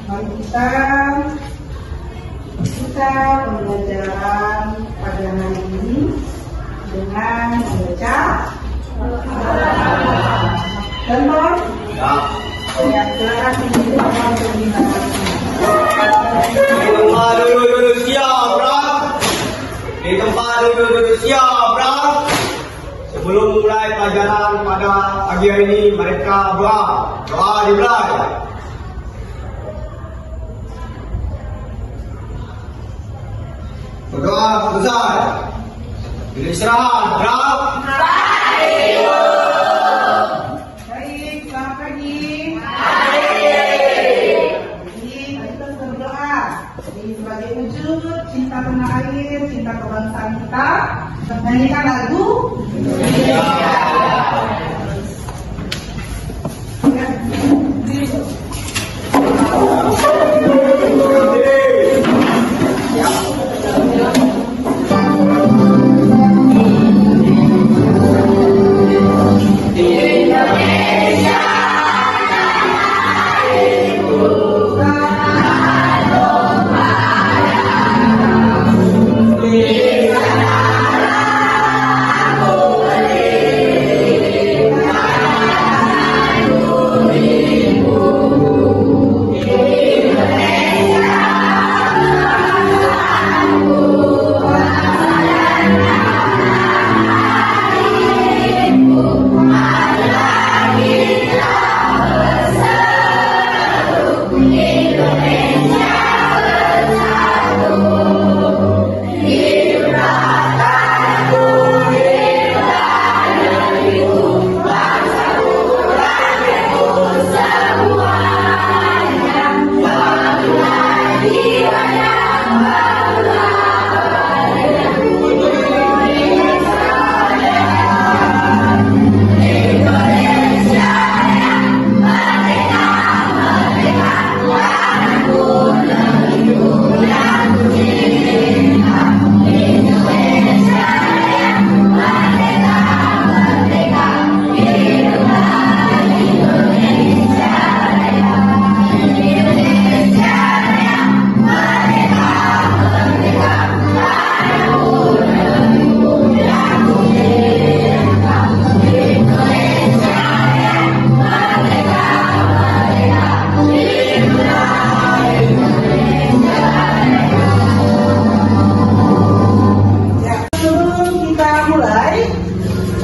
Mari kita pembelajaran pada hari ini dengan membaca contoh yang silakan di tempat duduk siap, Sebelum mulai pelajaran pada pagi hari ini, mereka doa dimulai. Berdoa selesai. Bila istirahat, baik, selamat pagi. Jadi kita berdoa sebagai wujud cinta tanah air, cinta kebangsaan kita. Nyanyikan lagu.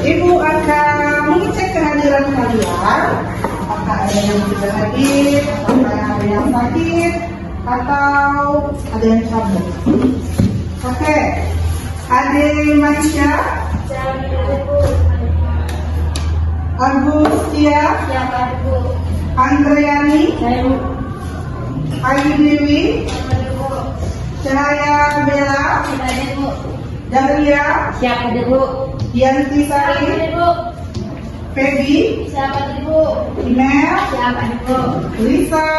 Ibu akan mengecek kehadiran kalian. Apakah ada yang tidak hadir, apakah ada yang sakit, atau ada yang cabut. Oke, Ade Manisha, Agustia, Andreani, Ayu Dewi, Cahaya Bella, Dahlia, Siapa dulu? Yanti Sari, Peggy, Siapa dulu? Iner, Siapa dulu? Lisa,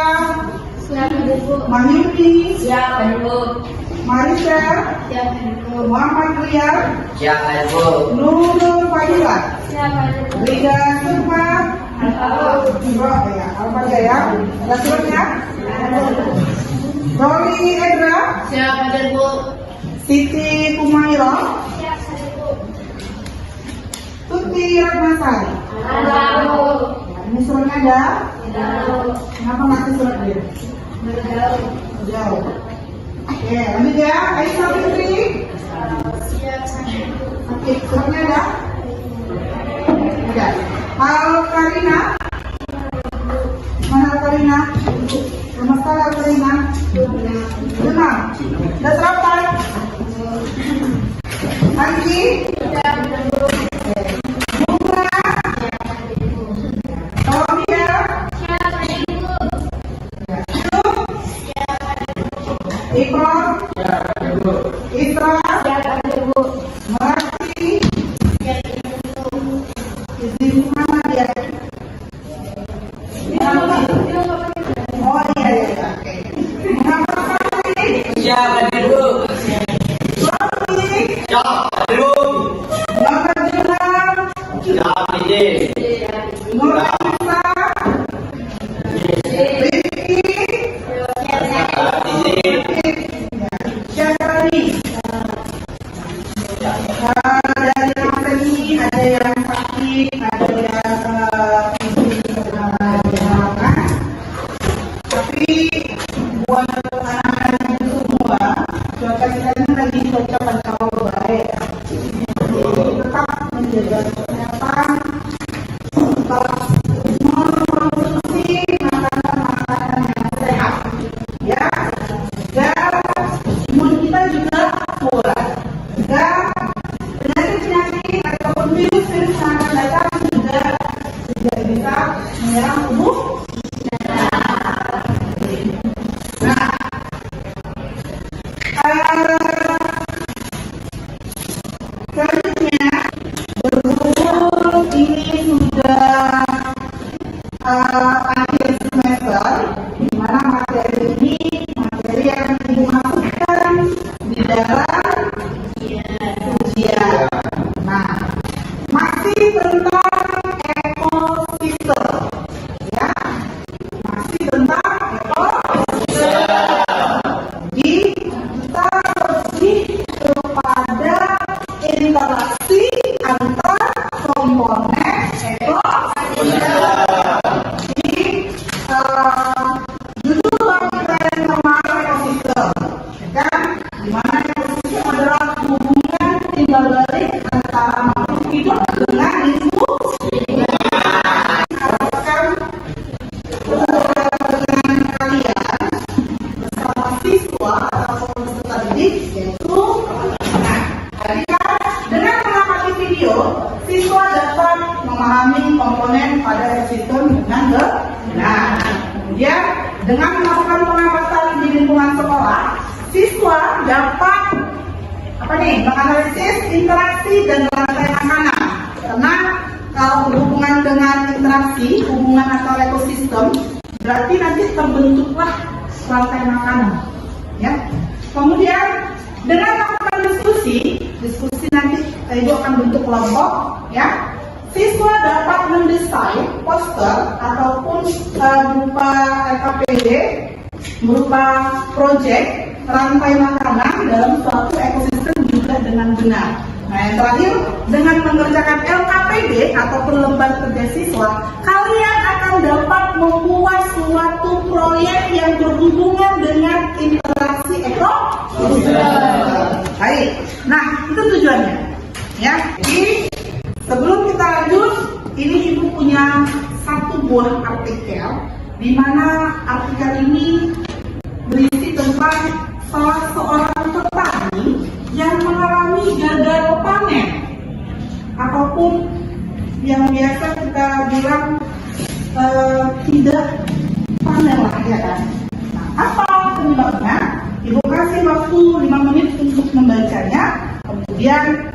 Siapa dulu? Mahyuni, Siapa dulu? Marisa, Siapa dulu? Muhammad Riyad, Siapa dulu? Nurul Fadilah, Siapa dulu? Rida Surma, Alfa Jaya, ada suratnya? Roli Edra, Siapa dulu? Siti Kumaira, Siapa dulu? Tuti Ratnasari. Halo. Ini suratnya ada? Halo. Kenapa ngasih surat dia? Jauh. Oke, lanjut ya. Aisyah Fitri. Oke, suratnya ada? Ada. Halo Karina. Mana Karina? Selamat sekali Karina. Tenang. Udah sarapan? Anji. Ikrar, Isra, Marti, Izin Muhammad ya. Oh iya iya. Muhammad Fahri, Siapa dulu? Fahri, Siapa dulu? Muhammad Junar, Siapa ini? Nur Anissa, Rizky, judul kita yang kemarin ekosistem, ya kan? Dimana ekosistem adalah hubungan timbal balik antara makhluk hidup dengan diskusi. Harapkan dengan kalian bersama siswa atau peserta didik yaitu jadi kan dengan mengamati video siswa dapat memahami komponen pada ekosistem dengan benar. Kemudian dengan melakukan pengamatan di lingkungan sekolah, siswa dapat menganalisis interaksi dan rantai makanan. Karena kalau berhubungan dengan interaksi, hubungan antara ekosistem, berarti nanti terbentuklah rantai makanan. Ya. Kemudian dengan melakukan diskusi nanti ibu akan bentuk kelompok, ya. Siswa dapat mendesain poster ataupun berupa LKPD, berupa proyek rantai makanan dalam suatu ekosistem juga dengan benar. Nah, yang terakhir, dengan mengerjakan LKPD ataupun lembar kerja siswa, kalian akan dapat membuat suatu proyek yang berhubungan dengan interaksi ekosistem. Baik, nah itu tujuannya. Ya, jadi sebelum kita lanjut, ini ibu punya satu buah artikel, di mana artikel ini berisi tentang salah seorang petani yang mengalami gagal panen, ataupun yang biasa kita bilang tidak panen lah, ya kan? Nah, apa penyebabnya? Ibu kasih waktu 5 menit untuk membacanya. Kemudian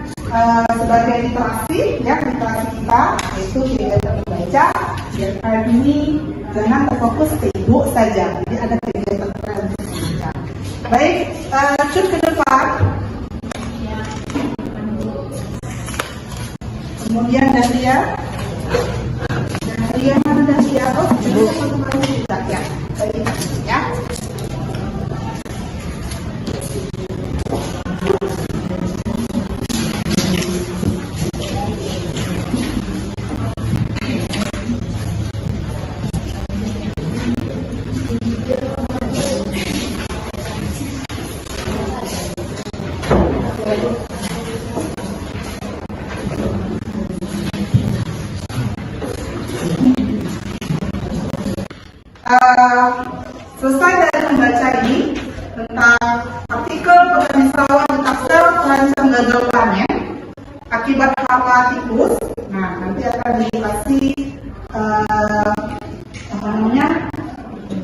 sebagai literasi, ya literasi kita yaitu kegiatan membaca. Biar kali ini jangan terfokus ke ibu saja, jadi ada kegiatan untuk membaca. Baik, lanjut ke depan. Kemudian Dahlia mana Dahlia? Oh, ini satu kali tidak ya. Baik, ya. Selesai dari membaca ini tentang artikel petani sawah di Tangsel terancam gagal panen akibat hama tikus. Nah, nanti akan dikasih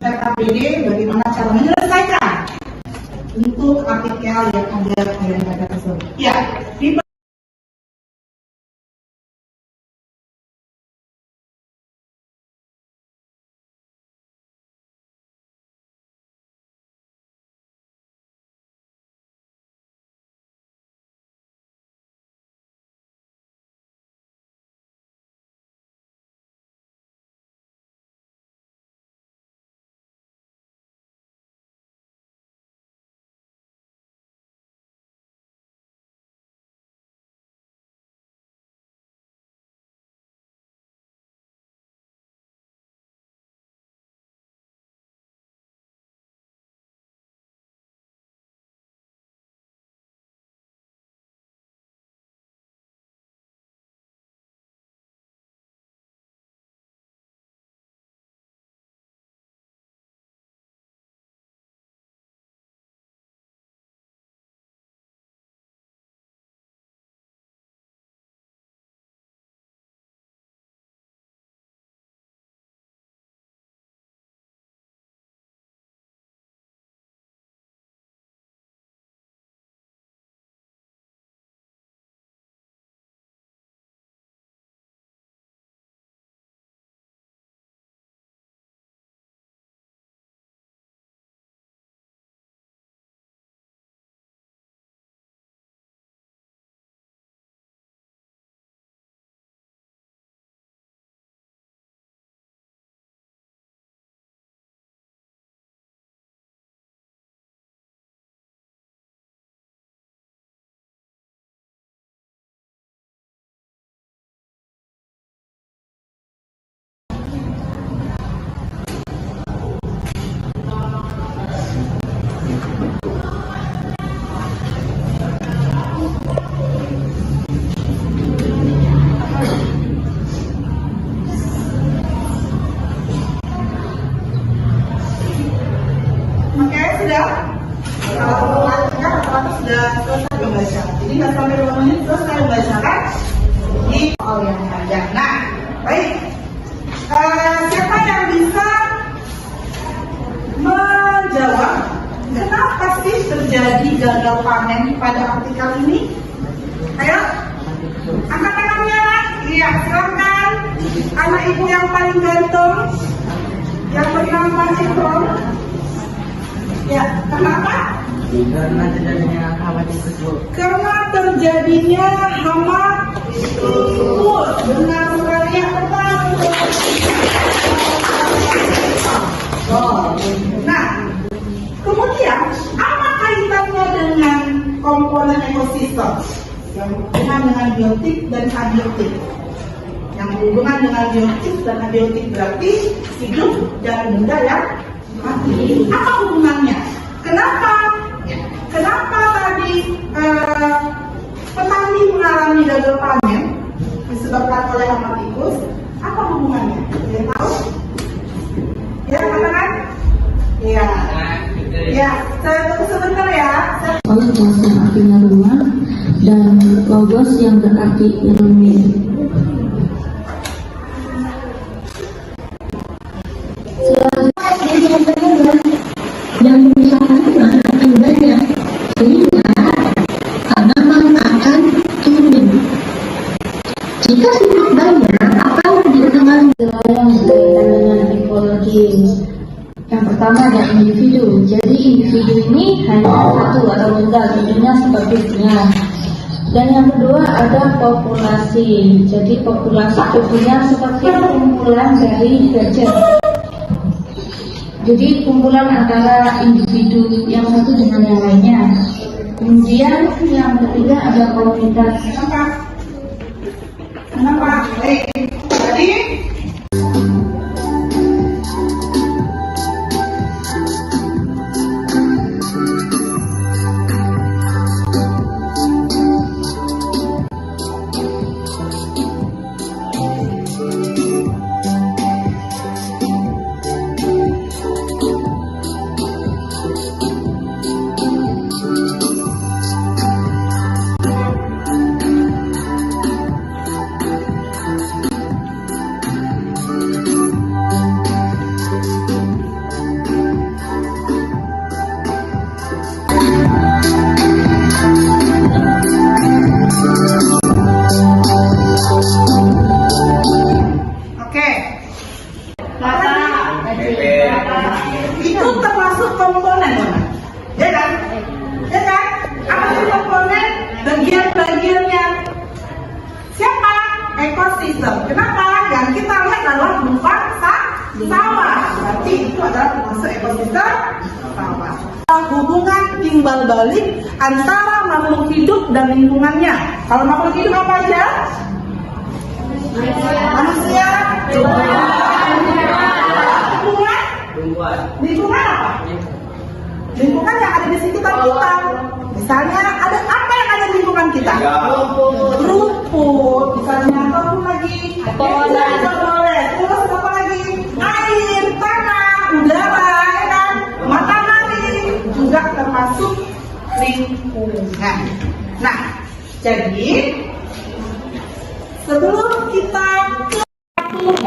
RKPD bagaimana cara menyelesaikan untuk artikel yang ada pada tersebut. Ya, di sudah? Kalau kan rata-rata sudah selesai membaca. Jadi nggak sampai 2 menit selesai membaca kan? Ini soal yang panjang. Nah, baik. Siapa yang bisa menjawab kenapa sih terjadi gagal panen pada artikel ini? Ayo, angkat tangannya. Iya, silakan. Anak ibu yang paling ganteng, yang bernama Ikron. Ya, kenapa? Karena terjadinya hama tikus. Karena terjadinya hama tikus. Benar sekali yang pertama. Nah, kemudian apa kaitannya dengan komponen ekosistem? Yang berhubungan dengan biotik dan abiotik. Yang berhubungan dengan biotik dan abiotik berarti hidup dan benda yang mati. Apa hubungannya? Kenapa? Kenapa tadi petani mengalami gagal panen disebabkan oleh hama tikus? Apa hubungannya? Ada yang tahu? Ya, katakan? Iya. Ya, saya tunggu sebentar ya. Oleh yang artinya rumah dan logos yang berarti ilmu. Yang misalnya tandanya sehingga tanaman akan tumbuh. Jika sifat banyak, apa yang dikatakan yang berkaitan dengan ekologi? Yang pertama ada individu. Jadi individu ini hanya satu atau benda, contohnya seperti singa. Dan yang kedua ada populasi. Jadi populasi tubuhnya seperti kumpulan dari gajah. Jadi kumpulan antara individu yang satu dengan yang lainnya. Kemudian yang ketiga ada komunitas. Kenapa? Tadi itu termasuk komponen, ya kan? Ya kan? Apa sih komponen? Bagian-bagiannya siapa? Ekosistem. Kenapa? Yang kita lihat adalah berupa sawah. Berarti itu adalah termasuk ekosistem sawah. Hubungan timbal balik antara makhluk hidup dan lingkungannya. Kalau makhluk hidup apa aja? Manusia. Lingkungan apa? Lingkungan yang ada di sekitar kita. Misalnya ada apa yang ada di lingkungan kita? Rumput, misalnya, ataupun lagi boleh. Terus apa lagi? Air, tanah, udara, ya kan? Matahari juga termasuk lingkungan. Nah, jadi sebelum kita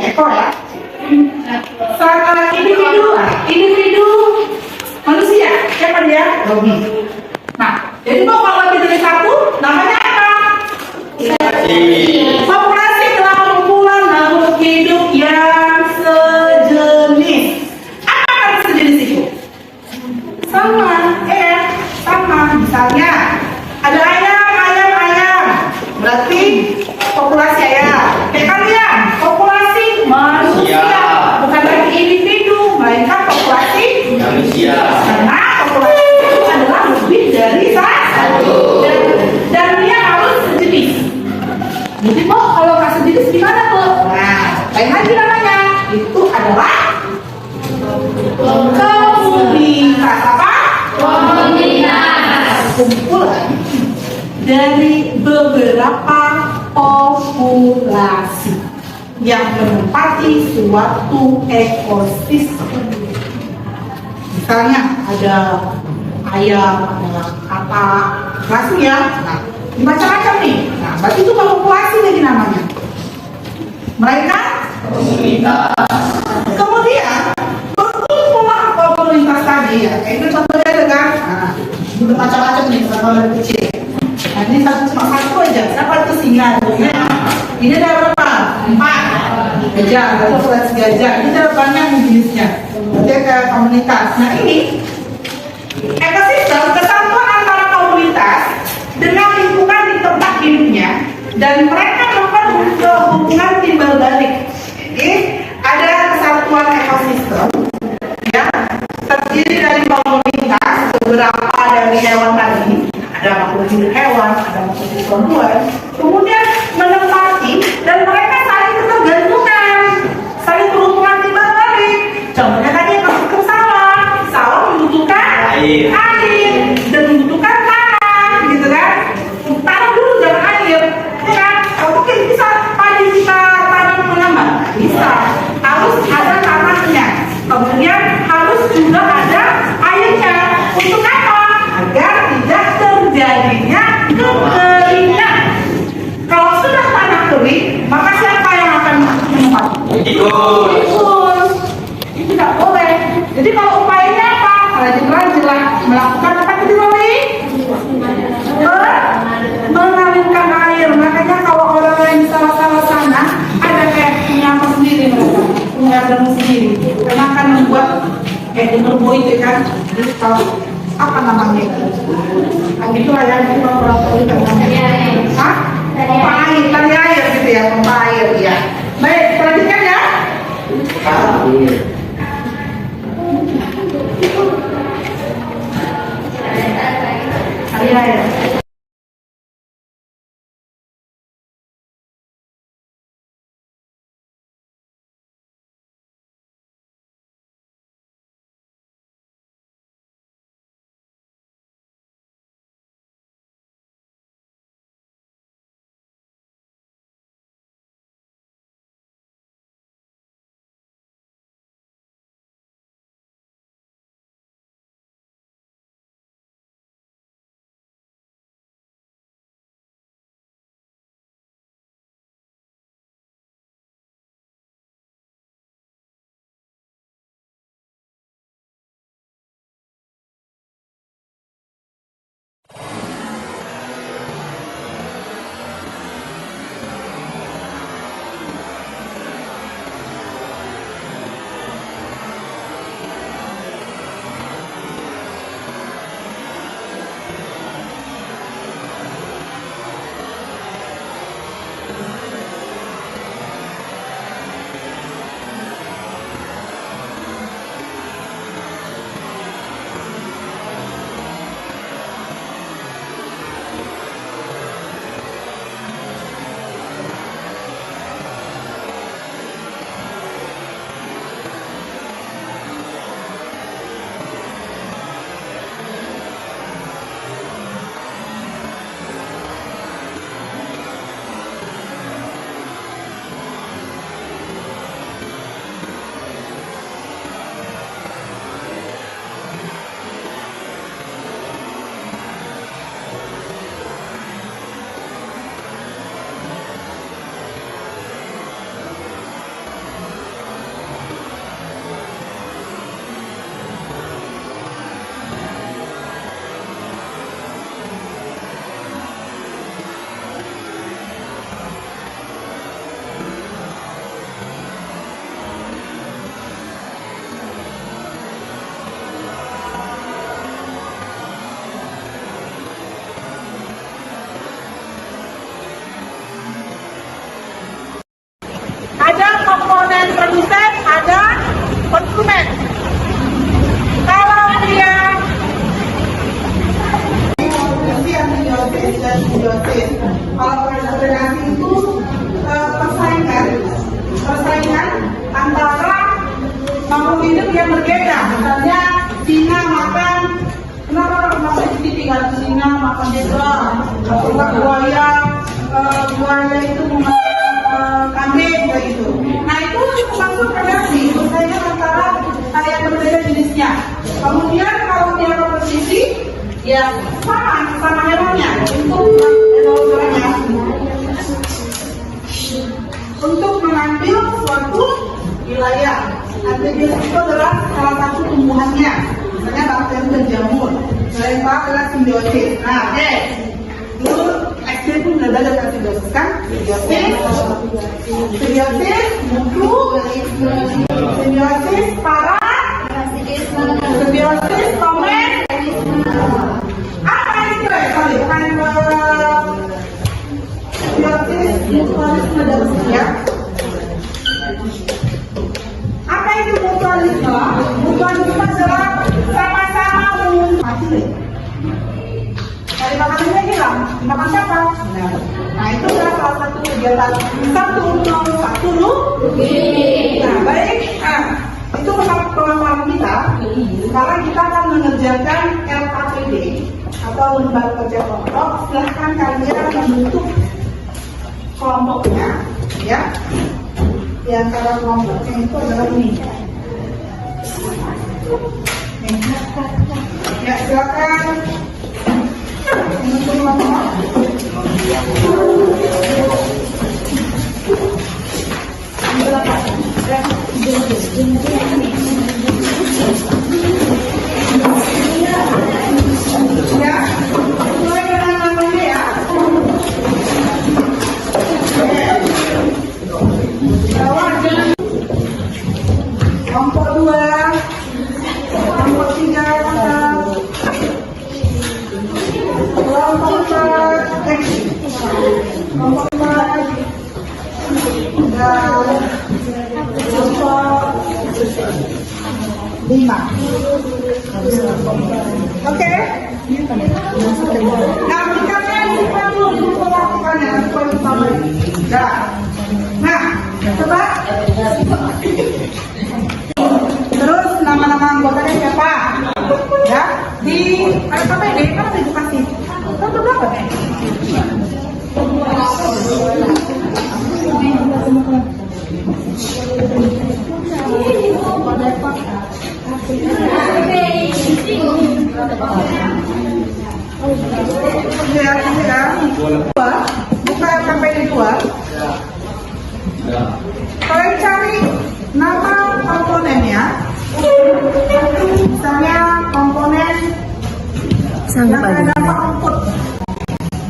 ekor ya. Individu manusia, siapa dia? Nah, jadi kalau lebih dari satu, namanya apa? Populasi adalah kumpulan makhluk hidup yang sejenis. Apa kan sejenis itu? Sama. Misalnya ada ayam. Berarti populasi ayam. Kayak kalian, populasi manusia. Bukan lagi individu, melainkan populasi manusia. Karena populasi itu adalah lebih dari satu. Dan dia harus sejenis. Jadi kalau nggak sejenis gimana tuh? Nah, lain lagi namanya. Itu adalah komunitas. Apa? Komunitas. Kumpulan dari beberapa populasi yang menempati suatu ekosistem. misalnya ada ayam, ada katak, klasik ya. Nah, macam-macam nih. Nah, berarti itu populasi lagi namanya. Mereka kemudian berkumpulan komunitas tadi ya. Kayak itu contohnya ada kan. Nah, udah macam-macam nih kalau dari kecil. Nah, ini cuma satu aja. Siapa itu singa? Ini ada berapa? 4. Gajah, populasi gajah. Ini ada banyak jenisnya. Berarti ke komunitas. Nah ini ekosistem kesatuan antara komunitas dengan lingkungan di tempat hidupnya dan mereka melakukan hubungan timbal balik. Jadi ada kesatuan ekosistem ya terdiri dari komunitas beberapa dari hewan tadi, ada makhluk hidup hewan, ada makhluk hidup tumbuhan, kemudian menempati dan mereka saling ketergantungan, saling berhubungan timbal balik. Contohnya tadi ekosistem sawah membutuhkan air dan membutuhkan tanah, gitu kan? Tanah dulu dan air, ya kan? Mungkin bisa padi kita tanam menambah, bisa. Harus ada tanahnya, kemudian harus juga ada airnya. Untuk apa? Agar tidak terjadinya kekeringan. Kalau sudah tanah kering, maka siapa yang akan menempati? Tikus. Itu tidak boleh. Jadi kalau upayanya apa? Rajin-rajin melakukan apa tadi Rory? Mengalirkan air. Makanya kalau orang lain di salah-salah sana ada kayak punya apa sendiri mereka, punya danau sendiri. Karena akan membuat kayak gemerbo itu kan. Jadi kalau apa namanya itu? Nah, gitulah ya. Itu orang itu namanya. Hah? Pompa air, tali air gitu ya, pompa air ya. Baik, perhatikan ya. Air. konsumen. Kalau dia kalau koordinasi itu persaingan antara makhluk hidup yang berbeda. Misalnya singa makan, kenapa makan tinggal singa makan zebra, atau buaya itu memakan kambing kayak gitu. Nah itu masuk predasi, persaingan antara yang berbeda jenisnya. Kemudian kalau dia kompetisi, ya sama hewannya. Untuk mengambil suatu wilayah. Antibios itu adalah salah satu tumbuhannya, misalnya bakteri dan jamur. Yang kedua adalah simbiosis. Nah, dulu SD pun udah belajar kan simbiosis kan? Simbiosis, mutu, simbiosis, para, simbiosis, komen. Apa itu ya? Sorry, bukan simbiosis, mutualisme dan ya. Apa itu mutualisme? Mutualisme adalah sama-sama mengungkapkan. Dari makanannya hilang, makan siapa? Nah, itu adalah salah satu kegiatan satu untuk satu Nah, baik. Nah, itu pengalaman kita. Sekarang kita akan mengerjakan LKPD atau lembaga kerja kelompok. Silahkan kalian membentuk kelompoknya, ya. Di antara kelompoknya itu adalah ini. Ya, silakan. Ya, mulai dengan namanya ya. Kelompok 2, kelompok 3, kelompok 4, kelompok 4, dan kelompok 5. Oke? Nah, kalian kita dulu melakukannya seperti sama ini. Nah, coba. Terus nama-nama anggotanya siapa? Ya, di LKPD kan ada edukasi. Nomor berapa nih? Buka LKPD 2. Kalian cari nama komponennya. Misalnya komponen yang ada dampak rumput,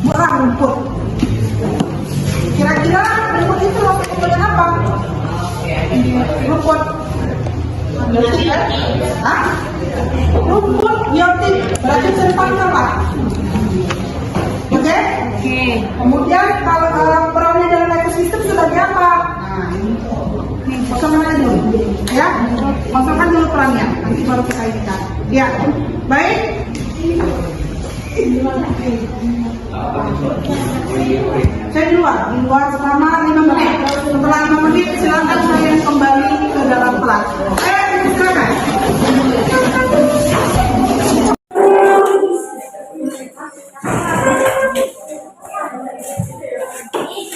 buah rumput. Kira-kira rumput itu masuk komponen apa? Rumput. Hah? Rumput biotik. Berarti ceritanya apa? Oke? Kemudian kalau perannya dalam ekosistem sebagai apa? Nah, ini kosongkan aja dulu, ya. Kosongkan dulu perannya, nanti baru kita inikan. Ya, baik. Saya di luar selama 5 menit. Setelah 5 menit silakan kalian kembali ke dalam kelas. Silakan.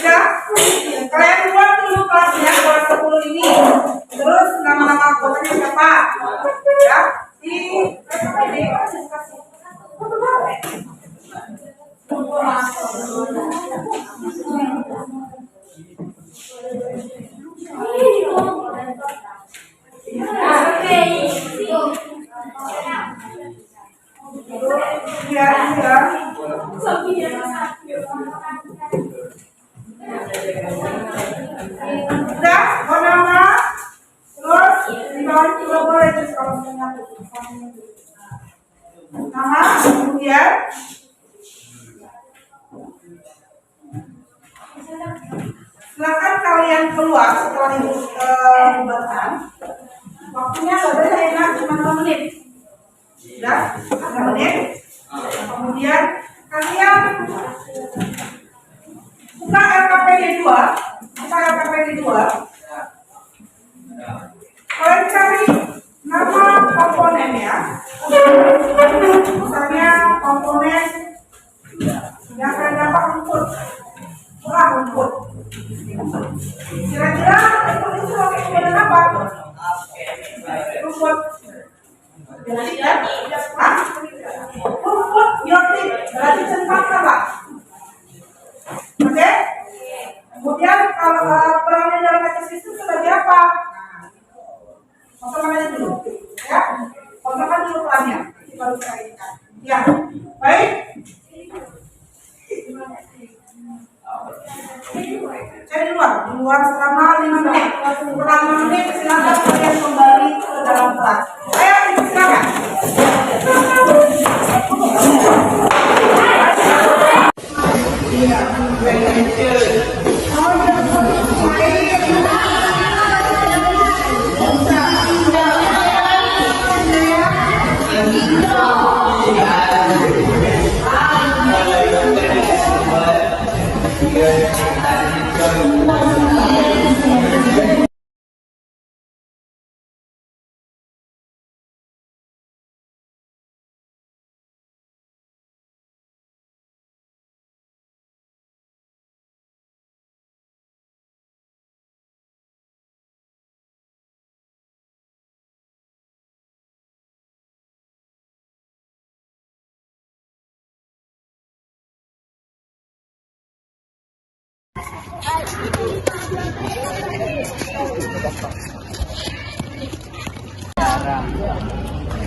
Ya, kalian buat dulu kelasnya kelas 10 ini. Terus nama-nama anggotanya siapa? Ya, di Udah, nama, terus di bawah juga boleh terus kalau menyatu. Nama, kemudian silakan kalian keluar setelah itu pembahasan. Waktunya nggak boleh enak cuma 5 menit. Sudah, 5 menit. Kemudian kalian buka LKPD 2. Buka LKPD 2. Kalian cari nama komponennya. Misalnya komponen yang akan dapat rumput. Buah rumput. Kira-kira rumput itu pakai komponen apa? Hah? Yoti, berarti sempakta, Pak. Oke? Kemudian kalau perannya dalam kasus itu sebagai apa? Kosongkan aja dulu, ya. Kosongkan dulu perannya, baru saya ingat. Ya, baik. Saya di luar selama 5 menit. Setelah 5 menit, silakan kalian kembali ke dalam kelas. Ayo, silakan.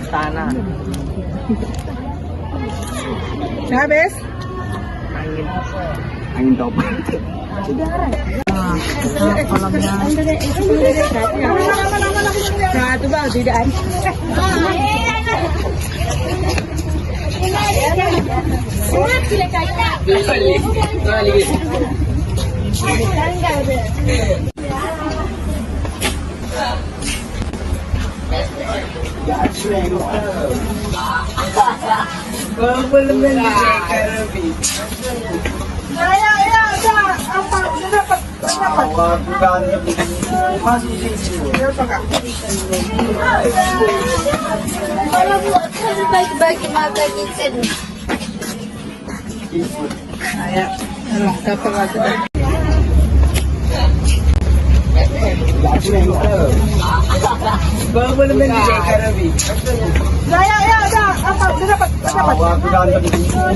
Tanah. Habis? Angin topan. Kolamnya. Nah, itu bang tidak ada. Kalau buat bagi-bagi mata kita. Dapat aja. Baru belum Karabi.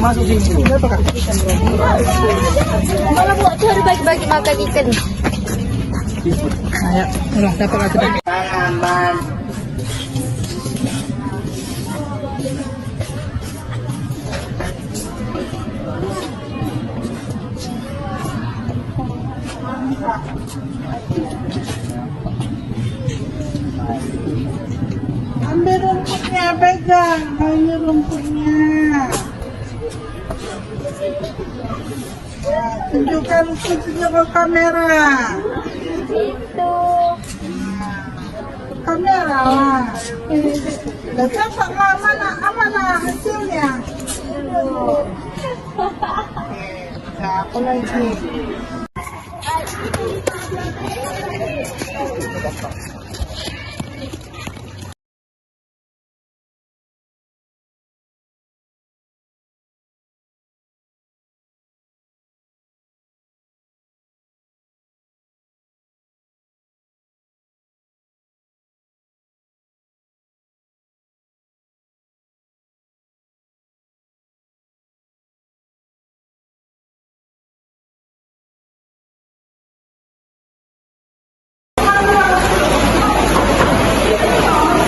Masuk sini. Kalau buat bagi-bagi mata kita. Ayo, dapat aja. Aman. Ambil rumputnya, pegang. Ambil rumputnya. Tunjukkan rumputnya ke kamera. Itu. Kamera lah. Lihat mana hasilnya. Apa lagi?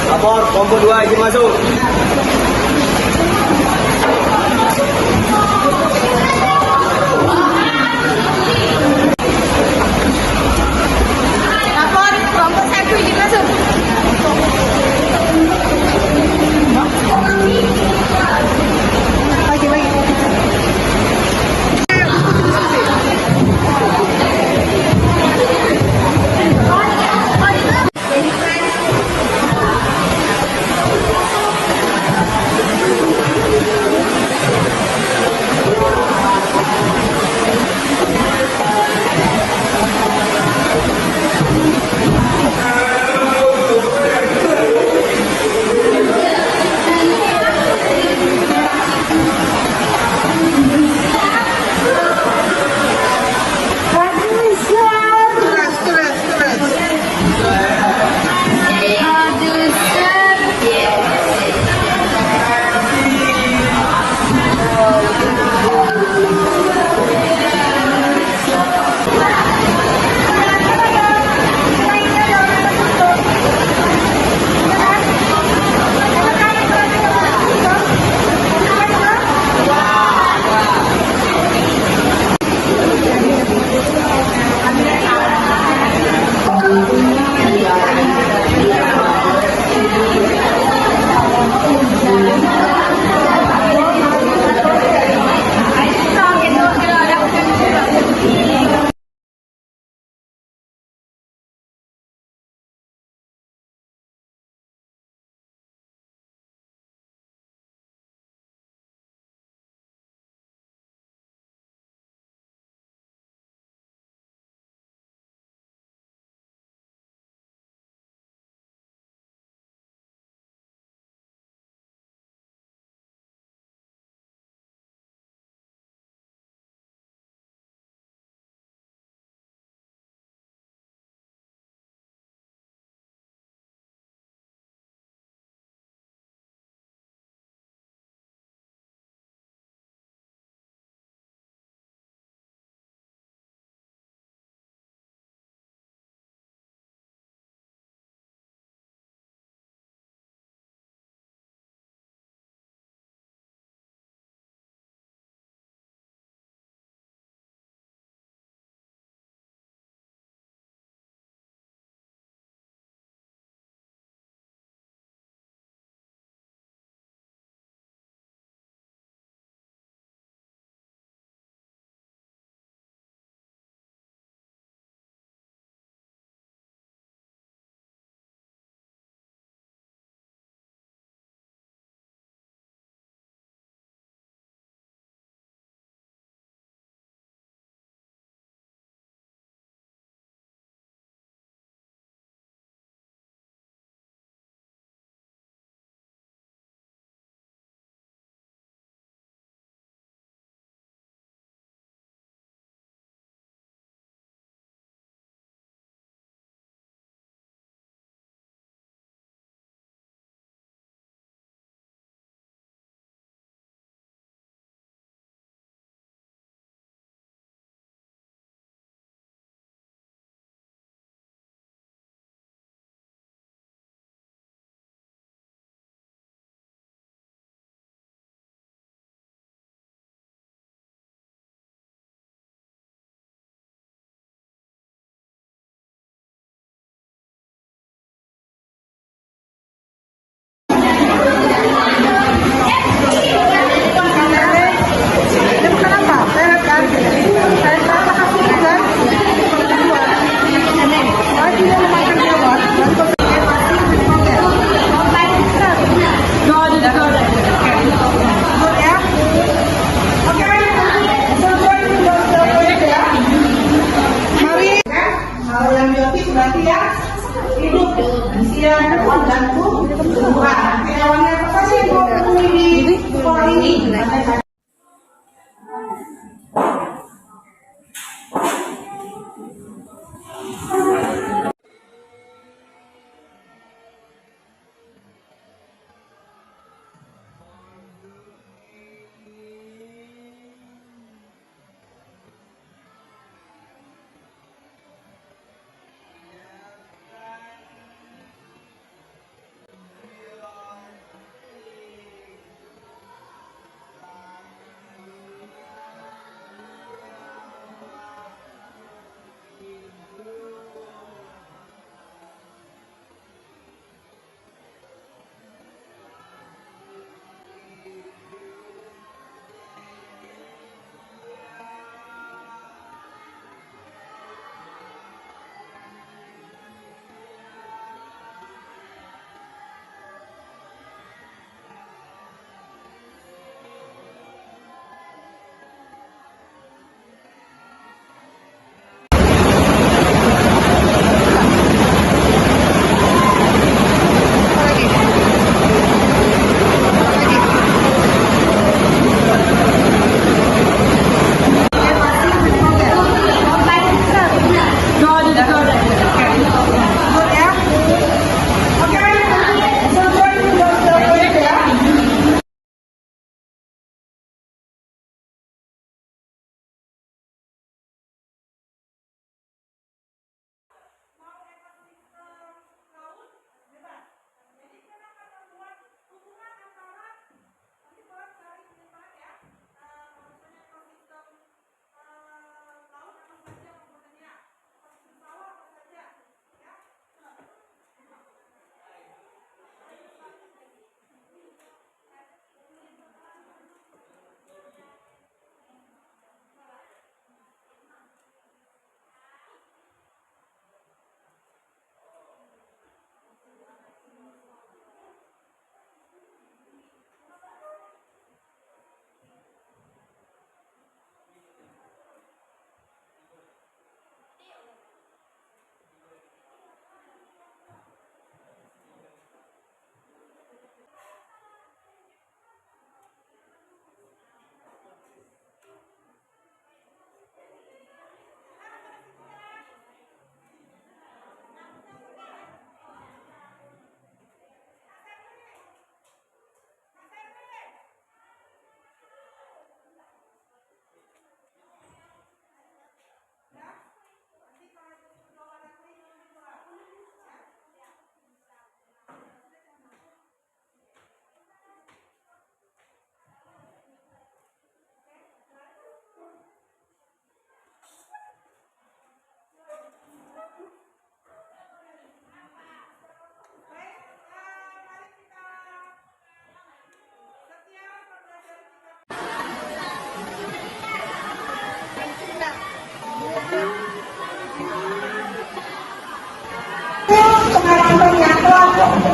Lapor, kelompok 2 izin masuk. Lapor, kelompok 1 izin masuk.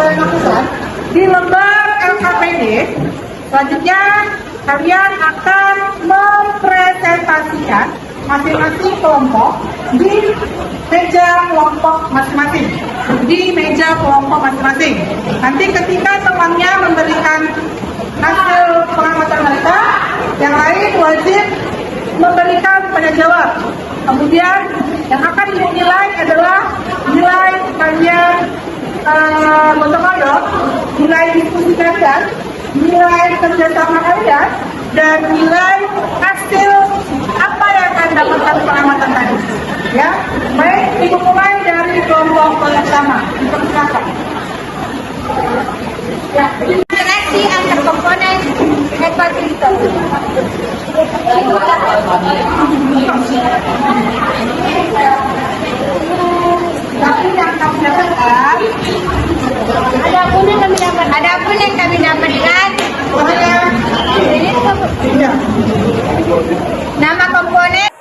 kalian lakukan di lembar LKPD. Selanjutnya kalian akan mempresentasikan masing-masing kelompok di meja kelompok masing-masing. Di meja kelompok masing-masing. Nanti ketika temannya memberikan hasil pengamatan mereka, yang lain wajib memberikan tanya jawab. Kemudian yang akan dinilai adalah nilai kalian gotong royong, nilai diskusi kalian, nilai kerjasama kalian, dan nilai hasil apa yang akan dapatkan pengamatan tadi. Ya, baik, ibu mulai dari kelompok pertama. Dipersilakan. Ya, Interaksi antar komponen ekosistem. tapi yang kami dapatkan, Adapun yang kami dapatkan, ya, nama komponen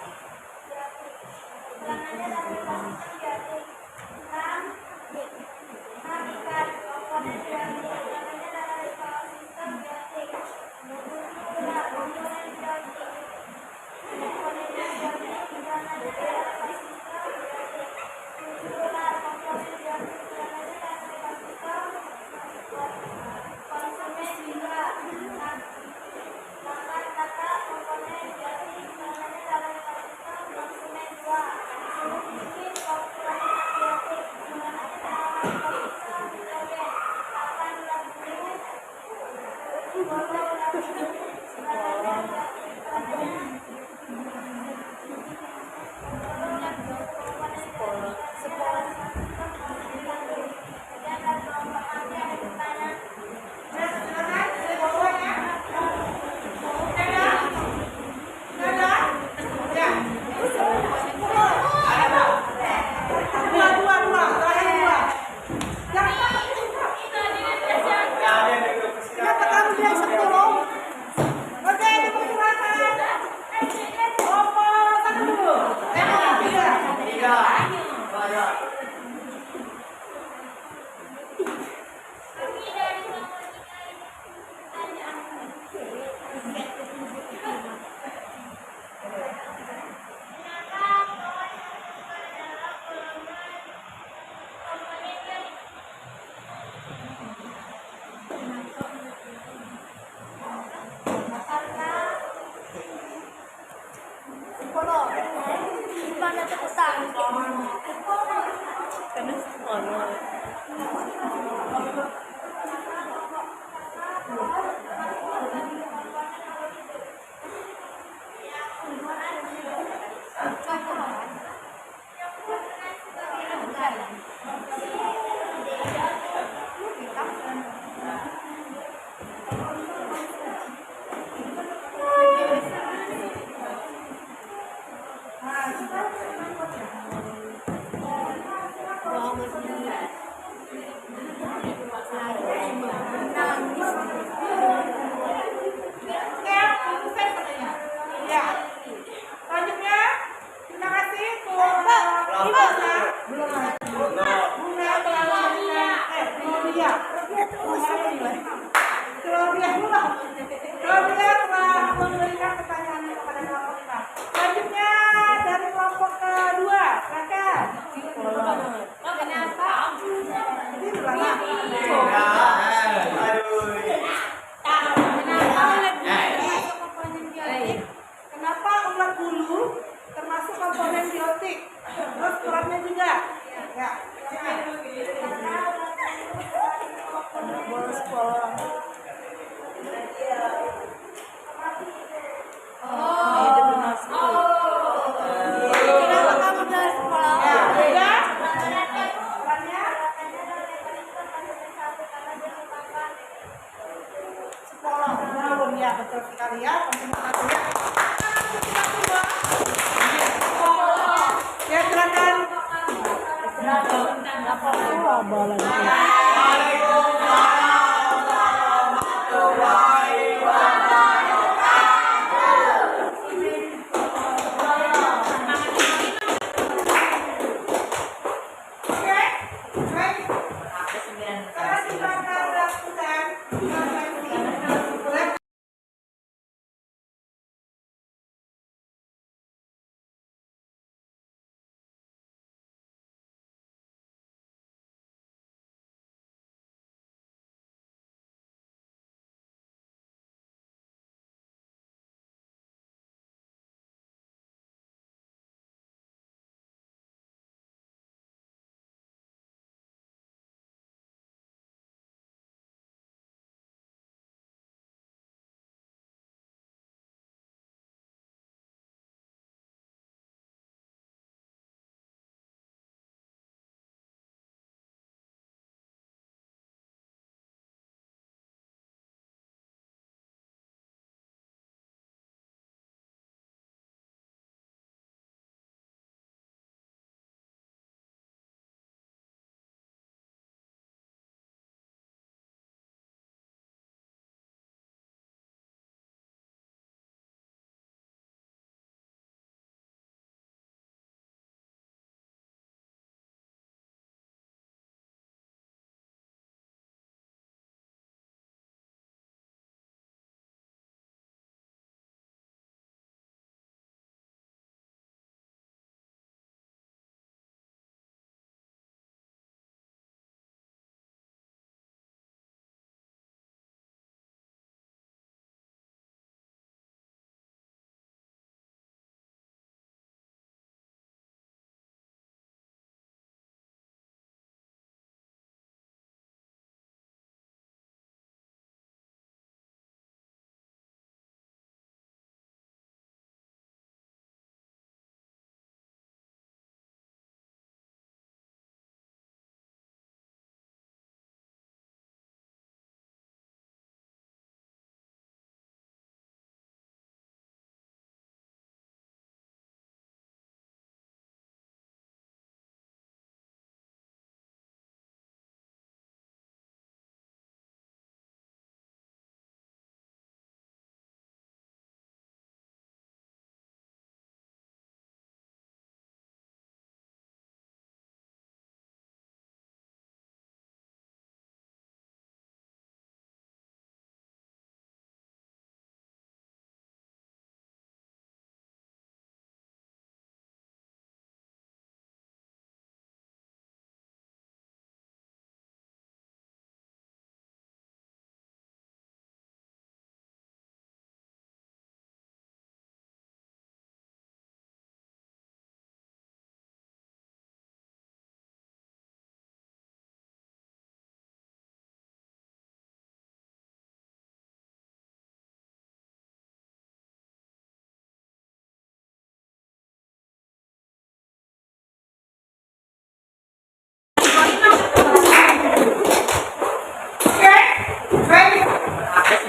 ya, betul sekali ya, teman-teman. Ya, silakan. Oke, baik.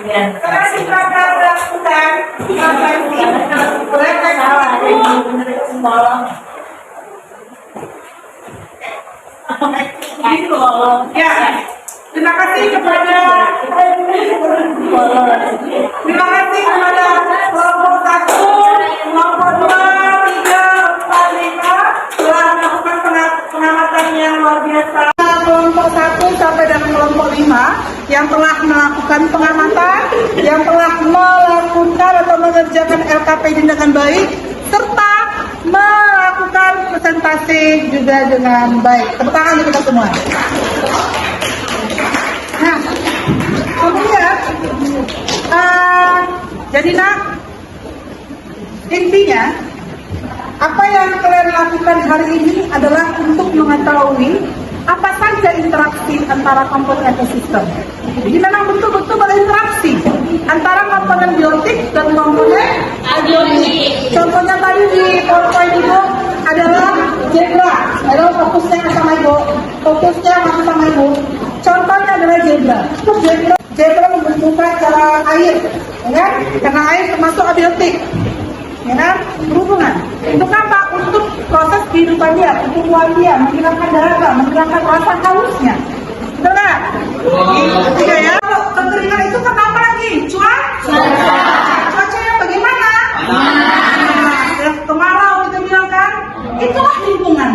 Sekarang kita akan melakukan ya. Terima kasih kepada kelompok 1, kelompok 2, 3, 4, 5 telah melakukan pengamatan yang luar biasa. Kelompok 1 sampai dengan kelompok 5 yang telah melakukan pengamatan, yang telah melakukan atau mengerjakan LKPD dengan baik, serta melakukan presentasi juga dengan baik. Tepuk tangan untuk kita semua. Nah, kemudian jadi nak, intinya apa yang kalian lakukan hari ini adalah untuk mengetahui apa saja interaksi antara komponen ekosistem. Jadi memang betul-betul berinteraksi antara komponen biotik dan komponen abiotik. Contohnya tadi di PowerPoint itu adalah zebra. Adalah fokusnya sama ibu. Fokusnya masih sama ibu. Contohnya adalah zebra. Terus zebra membutuhkan cara air, ya kan? Karena air termasuk abiotik. Ya kan? Berhubungan. Untuk apa? Untuk proses kehidupan dia, pertumbuhan dia, menghilangkan dahaga, menghilangkan rasa hausnya. Betul nggak? Ketiga ya. Kekeringan itu kenapa lagi? Cuacanya bagaimana? Kemarau kita bilang kan? Itulah lingkungan.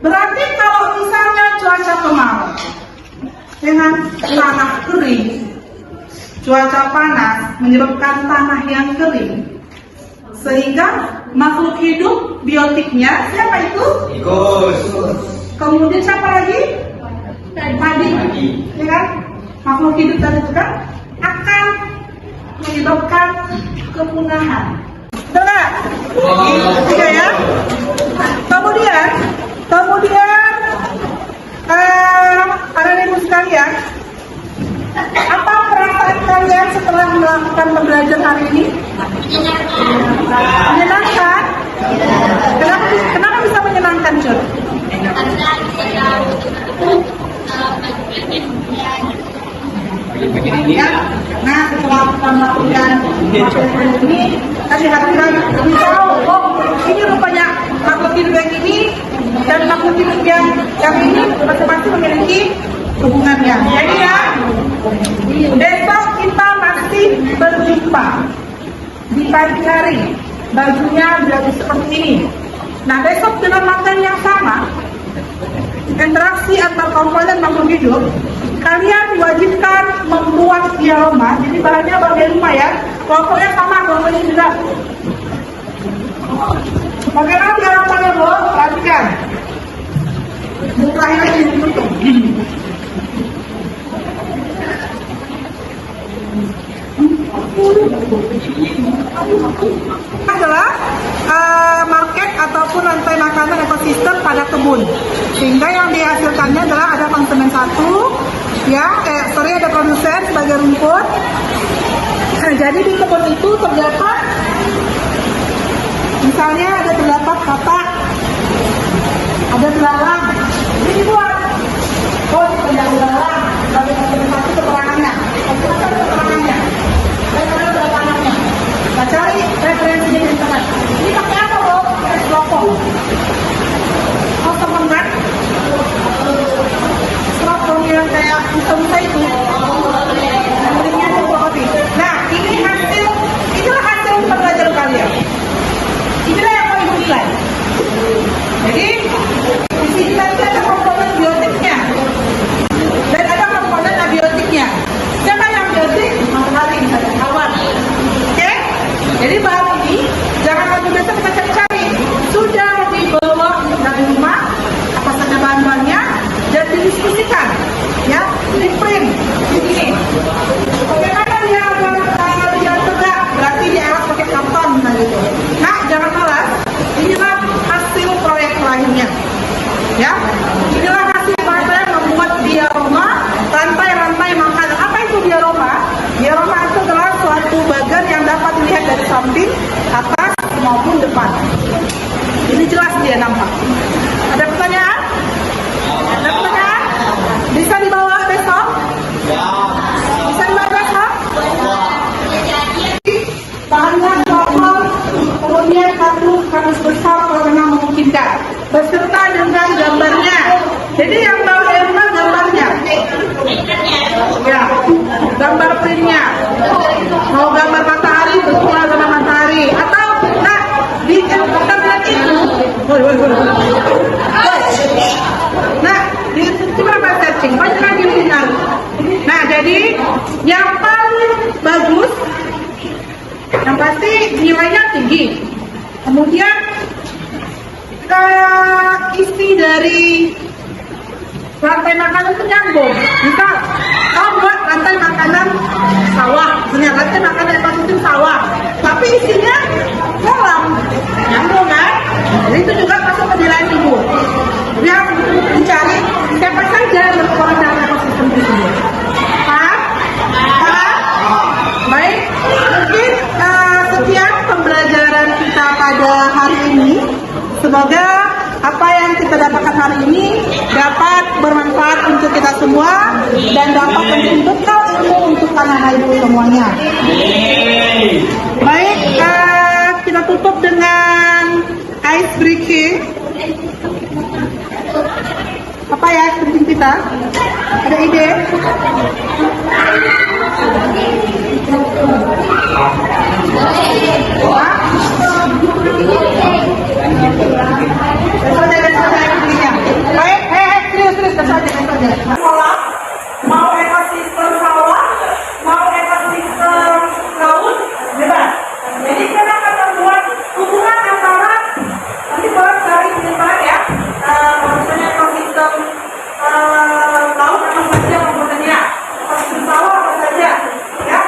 Berarti kalau misalnya cuaca kemarau dengan tanah kering, cuaca panas menyebabkan tanah yang kering, sehingga makhluk hidup biotiknya siapa itu? Tikus. Kemudian siapa lagi? Padi, ya kan? Makhluk hidup tadi itu kan akan menyebabkan kepunahan. Betul nggak? Tiga ya. Kemudian ada ibu sekalian, apa perasaan kalian setelah melakukan pembelajaran hari ini? Menyenangkan? Kenapa bisa menyenangkan, Cur? Ya, nah setelah kita melakukan materi ini, tadi hadiran kami tahu, oh ini rupanya makhluk hidup yang ini dan makhluk hidup yang ini masing-masing memiliki hubungannya. Jadi ya, besok kita masih berjumpa di pagi hari, bajunya jadi seperti ini. Nah besok dengan materi yang sama, interaksi antar komponen makhluk hidup, kalian diwajibkan membuat diaroma. Jadi bahannya bagian rumah ya, kelompoknya sama, kelompoknya juga. Bagaimana diaromanya, Bu? Perhatikan. Mukanya ini ditutup. Adalah market ataupun rantai makanan ekosistem pada kebun, sehingga yang dihasilkannya adalah ada konsumen satu, ya, ada produsen sebagai rumput. Nah, jadi di kebun itu terdapat, misalnya terdapat katak, ada belalang, ini dibuat. Oh, tidak belalang, sebagai konsumen satu keterangannya. Nah, cari referensinya di internet. Ini pakai apa, Bu? Teropong. Oh, teman kan? Teropong yang kayak bisa itu. Namanya fotokopi. Nah, inilah hasil pembelajaran kalian. Inilah yang kami nilai. Jadi, di sini nanti ada komponen biotiknya dan ada komponen abiotiknya. Siapa yang biotik? Matahari, awan. Oke? Jadi bahan ini jangan lagi besok kita cari-cari, sudah dibawa dari rumah apa saja bahan-bahannya dan didiskusikan, ya, di print di sini. Bagaimana dia tegak? Berarti dialat pakai karton, gitu. Nah, jangan malas. Inilah hasil proyek lainnya, ya. Inilah hasil proyek membuat diaroma rantai-rantai makanan. Apa itu diaroma? Diaroma itu adalah suatu bagian yang dapat dilihat dari samping, atas maupun depan. Ini jelas dia nampak. Ada pertanyaan? Ada pertanyaan? Bisa dibawa besok? Bisa dibawa besok? semuanya. Mau gambar matahari, bersuara gambar matahari. Atau, nah, di internet itu, nah, di coba apa searching, banyak kan di final. Nah, jadi yang paling bagus, yang pasti nilainya tinggi. Kemudian isi dari rantai makanan itu nyambung. Misal, kau buat rantai makanan sawah, punya rantai makanan ekosistem sawah, tapi isinya kolam, nyambung kan? Jadi itu juga masuk ke nilai ibu. Yang dicari siapa saja yang berperan dalam ekosistem tersebut. Paham? Paham? Baik, mungkin sekian pembelajaran kita pada hari ini. Semoga apa yang kita dapatkan hari ini dapat bermanfaat untuk kita semua dan dapat menjadi bekal ilmu untuk anak-anak ibu semuanya. Baik, kita tutup dengan ice breaking. Apa ya ice breaking kita? Ada ide? Baik, serius, sekolah, mau ekosistem sawah, mau ekosistem laut, bebas. Jadi kita akan membuat hubungan antara nanti boleh cari di depan ya, misalnya ekosistem laut apa saja komponennya, ekosistem sawah apa saja, ya.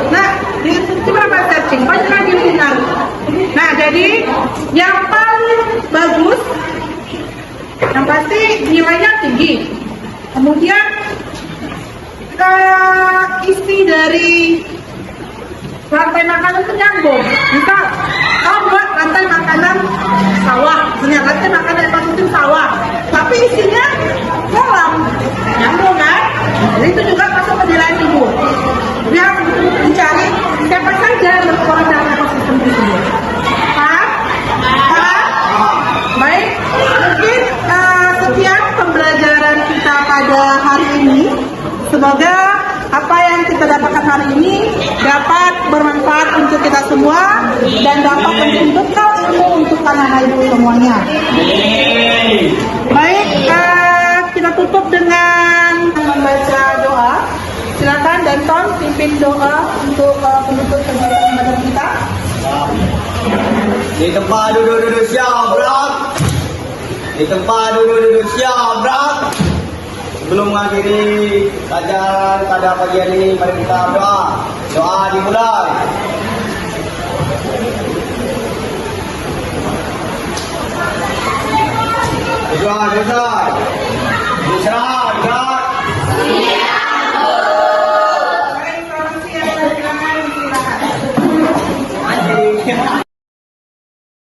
Nah, coba Bapak searching, banyak lagi yang tinggal. Nah, jadi yang paling bagus, yang pasti nilainya tinggi. Kemudian isi dari rantai makanan itu nyambung. Misal, kau buat rantai makanan sawah, misalnya rantai makanan ekosistem sawah, tapi isinya kolam, nyambung kan? Jadi itu juga masuk penilaian ibu. Yang mencari siapa saja yang berperan dalam ekosistem tersebut. Paham? Baik, mungkin sekian pembelajaran kita pada hari ini. Semoga apa yang kita dapatkan hari ini dapat bermanfaat untuk kita semua dan dapat menjadi bekal ilmu untuk anak-anak ibu semuanya. Baik, kita tutup dengan membaca doa. Silakan Danton pimpin doa untuk penutup kegiatan ibadah kita. Di tempat duduk-duduk siap, berat. Di tempat duduk-duduk siap, berat. Sebelum mengakhiri pelajaran pada pagi ini, mari kita berdoa. Doa dimulai. Doa selesai. Diserah.